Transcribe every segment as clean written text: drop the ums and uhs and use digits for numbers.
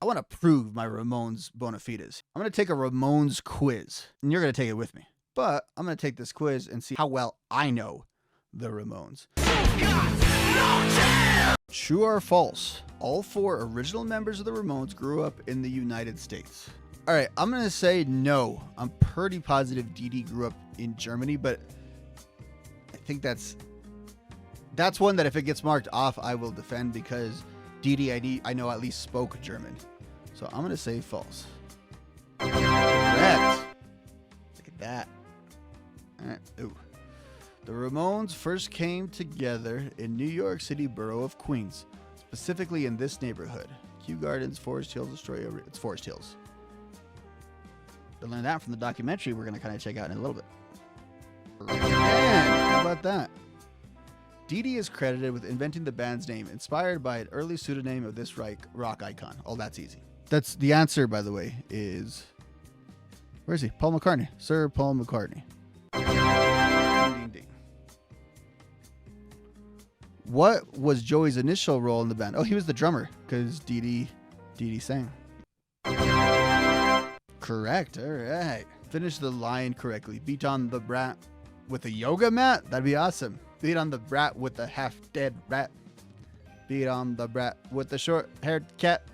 I want to prove my Ramones bona fides. I'm going to take a Ramones quiz, and you're going to take it with me. But I'm going to take this quiz and see how well I know the Ramones. True or false? All 4 original members of the Ramones grew up in the United States. All right, I'm going to say no. I'm pretty positive Dee Dee grew up in Germany, but I think that's one that if it gets marked off, I will defend because Dee Dee, I know at least spoke German. So I'm going to say false. Correct. Look at that. All right. Ooh. The Ramones first came together in New York City borough of Queens, specifically in this neighborhood. Kew Gardens, Forest Hills, Astoria. It's Forest Hills. To learn that from the documentary we're going to kind of check out in a little bit. Man, how about that? Dee Dee is credited with inventing the band's name, inspired by an early pseudonym of this rock icon. Oh, that's easy. That's the answer, by the way, is... Where is he? Paul McCartney. Sir Paul McCartney. Ding, ding, ding. What was Joey's initial role in the band? Oh, he was the drummer, because Dee Dee sang. Correct. All right. Finish the line correctly. Beat on the brat with a yoga mat? That'd be awesome. Beat on the brat with a half-dead rat. Beat on the brat with the short-haired cat.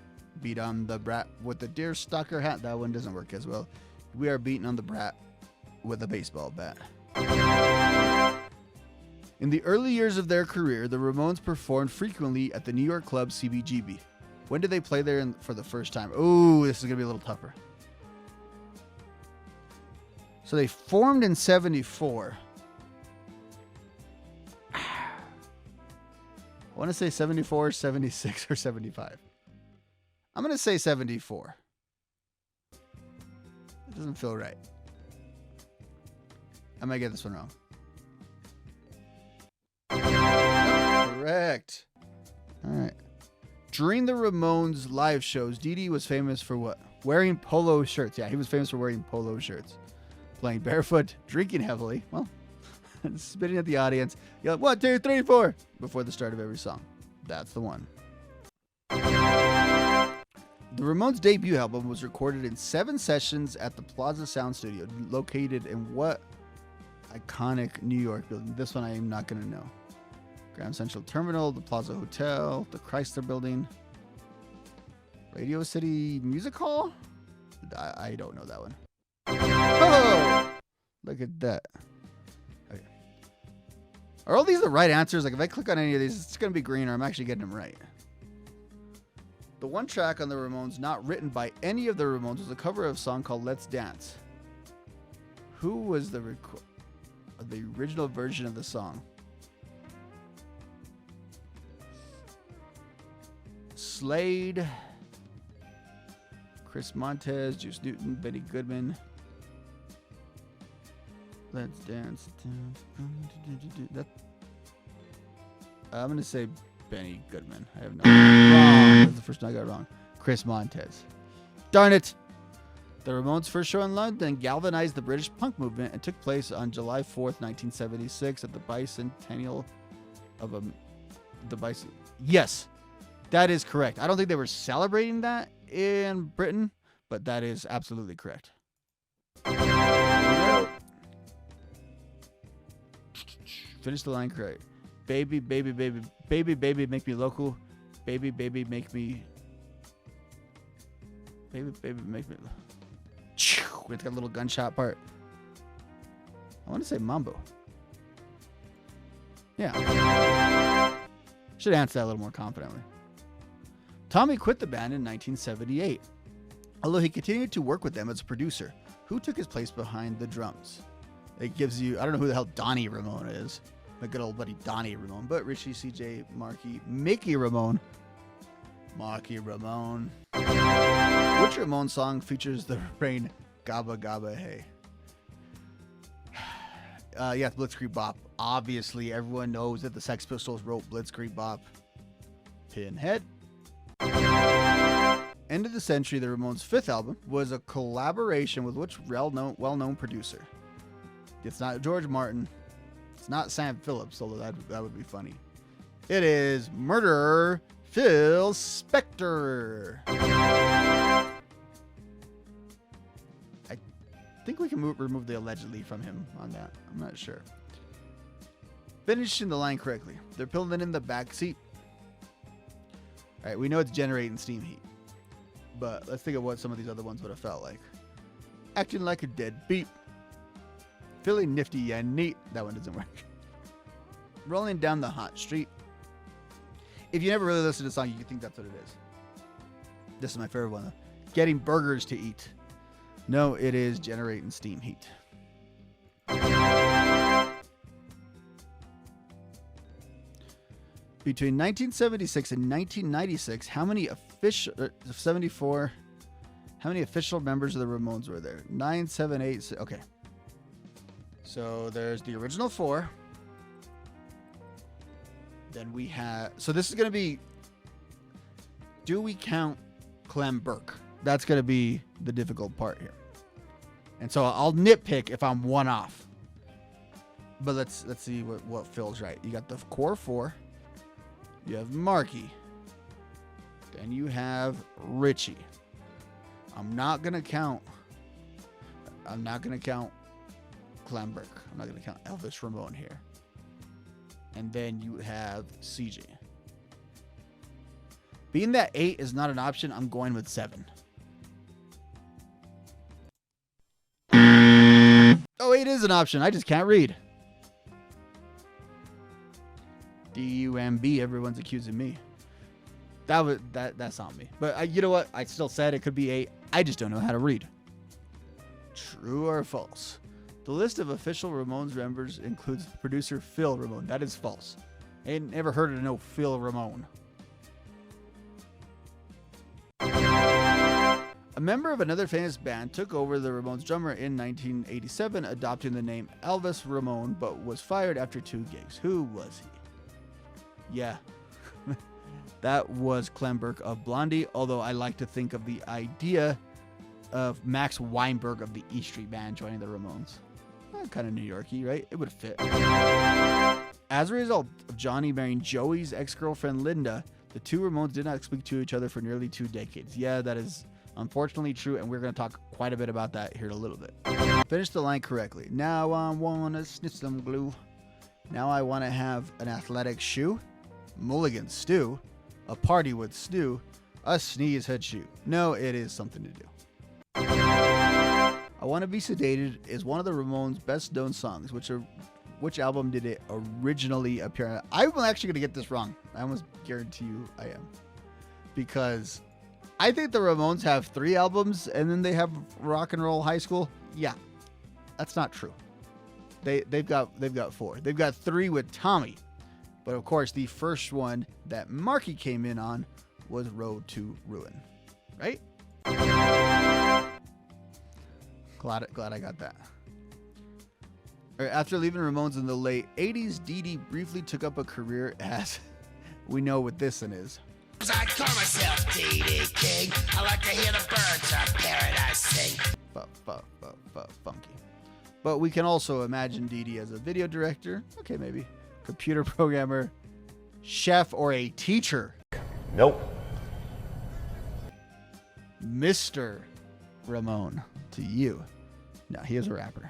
Beat on the brat with the deerstalker hat. That one doesn't work as well. We are beating on the brat with a baseball bat. In the early years of their career, the Ramones performed frequently at the New York club CBGB. When did they play there for the first time? Oh, this is going to be a little tougher. So they formed in 74. I want to say 74, 76, or 75. I'm going to say 74. It doesn't feel right. I might get this one wrong. Correct. All right. During the Ramones live shows, Dee Dee was famous for what? Wearing polo shirts. Yeah, he was famous for wearing polo shirts. Playing barefoot, drinking heavily. Well, spitting at the audience. Yelling, 1, 2, 3, 4 before the start of every song. That's the one. The Ramones' debut album was recorded in 7 sessions at the Plaza Sound Studio, located in what iconic New York building? This one I am not going to know. Grand Central Terminal, the Plaza Hotel, the Chrysler Building, Radio City Music Hall? I don't know that one. Oh! Look at that. Okay. Are all these the right answers? Like if I click on any of these, it's going to be green or I'm actually getting them right. The one track on the Ramones not written by any of the Ramones was a cover of a song called Let's Dance. Who was the original version of the song? Slade, Chris Montez, Juice Newton, Benny Goodman. Let's Dance. I'm going to say Benny Goodman. I have no idea. Wrong. That's the first time I got it wrong. Chris Montez. Darn it. The Ramones' first show in London galvanized the British punk movement and took place on July 4th, 1976 at the bicentennial of the Bison. Yes, that is correct. I don't think they were celebrating that in Britain, but that is absolutely correct. Finish the line correct. Baby, baby, baby, baby, baby, make me local. Baby, baby, make me. Baby, baby, make me. With that little gunshot part. I want to say Mambo. Yeah. Should answer that a little more confidently. Tommy quit the band in 1978. Although he continued to work with them as a producer. Who took his place behind the drums? It gives you, I don't know who the hell Johnny Ramone is. My good old buddy Johnny Ramone. But Richie, CJ, Marky, Mickey Ramone. Marky Ramone. Which Ramone song features the refrain Gabba Gabba Hey? Yeah, Blitzkrieg Bop. Obviously, everyone knows that the Sex Pistols wrote Blitzkrieg Bop. Pinhead. End of the century, the Ramones' 5th album was a collaboration with which well-known producer? It's not George Martin. It's not Sam Phillips, although that would be funny. It is Murderer Phil Spector. I think we can remove the allegedly from him on that. I'm not sure. Finishing the line correctly. They're pulling in the back seat. All right, we know it's generating steam heat. But let's think of what some of these other ones would have felt like. Acting like a deadbeat. Feeling nifty and neat. That one doesn't work. Rolling down the hot street. If you never really listen to the song, you can think that's what it is. This is my favorite one, though. Getting burgers to eat. No, it is generating steam heat. Between 1976 and 1996, how many official 74? How many official members of the Ramones were there? 9, 7, 8. Okay. So there's the original 4. Then we have. So this is going to be. Do we count Clem Burke? That's going to be the difficult part here. And so I'll nitpick if I'm one off. But let's see what feels right. You got the core 4. You have Marky. Then you have Richie. I'm not going to count Clem Burke. I'm not going to count Elvis Ramone here. And then you have CJ. Being that 8 is not an option, I'm going with 7. Oh, 8 is an option. I just can't read. D-U-M-B. Everyone's accusing me. That's on me. But you know what? I still said it could be 8. I just don't know how to read. True or false? The list of official Ramones members includes producer Phil Ramone. That is false. I ain't never heard of no Phil Ramone. A member of another famous band took over the Ramones' drummer in 1987, adopting the name Elvis Ramone, but was fired after 2 gigs. Who was he? Yeah, that was Clem Burke of Blondie, although I like to think of the idea of Max Weinberg of the E Street Band joining the Ramones. Kind of New York-y, right? It would fit. As a result of Johnny marrying Joey's ex-girlfriend Linda, the two Ramones did not speak to each other for nearly 2 decades. Yeah, that is unfortunately true, and we're going to talk quite a bit about that here in a little bit. Finish the line correctly. Now I want to sniff some glue. Now I want to have an athletic shoe. Mulligan stew. A party with stew. A sneeze head shoot. No, it is something to do. I Want to Be Sedated is one of the Ramones' best known songs. Which album did it originally appear on? I'm actually going to get this wrong. I almost guarantee you I am. Because I think the Ramones have 3 albums and then they have Rock and Roll High School. Yeah, that's not true. They've got 4. They've got 3 with Tommy. But of course, the first one that Marky came in on was Road to Ruin. Right? Glad I got that. All right, after leaving Ramones in the late 80s, Dee Dee briefly took up a career as we know what this one is. I call myself Dee Dee King. I like to hear the birds of paradise sing. Funky. But we can also imagine Dee Dee as a video director. Okay, maybe. Computer programmer, chef, or a teacher. Nope. Mr. Ramone, to you. No, he is a rapper.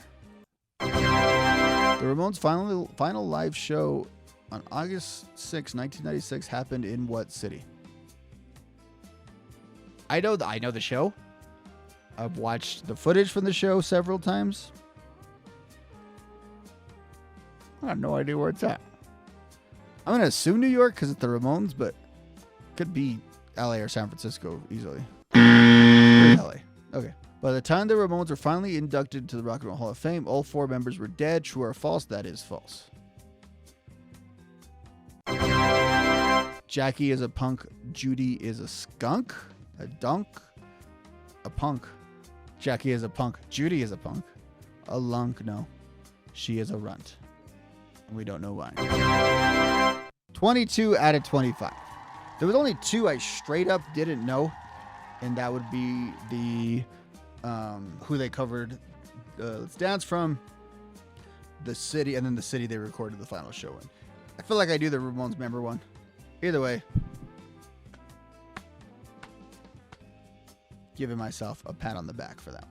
The Ramones' final live show on August 6, 1996 happened in what city? I know the show. I've watched the footage from the show several times. I have no idea where it's at. I'm going to assume New York because it's the Ramones, but it could be LA or San Francisco easily. LA. Okay. By the time the Ramones were finally inducted to the Rock and Roll Hall of Fame, all 4 members were dead. True or false? That is false. Jackie is a punk. Judy is a skunk. A dunk. A punk. Jackie is a punk. Judy is a punk. A lunk. No. She is a runt. And we don't know why. 22 out of 25. There was only 2 I straight up didn't know. And that would be the who they covered Let's Dance from, the city, and then the city they recorded the final show in. I feel like I do the Ramones member one. Either way, giving myself a pat on the back for that one.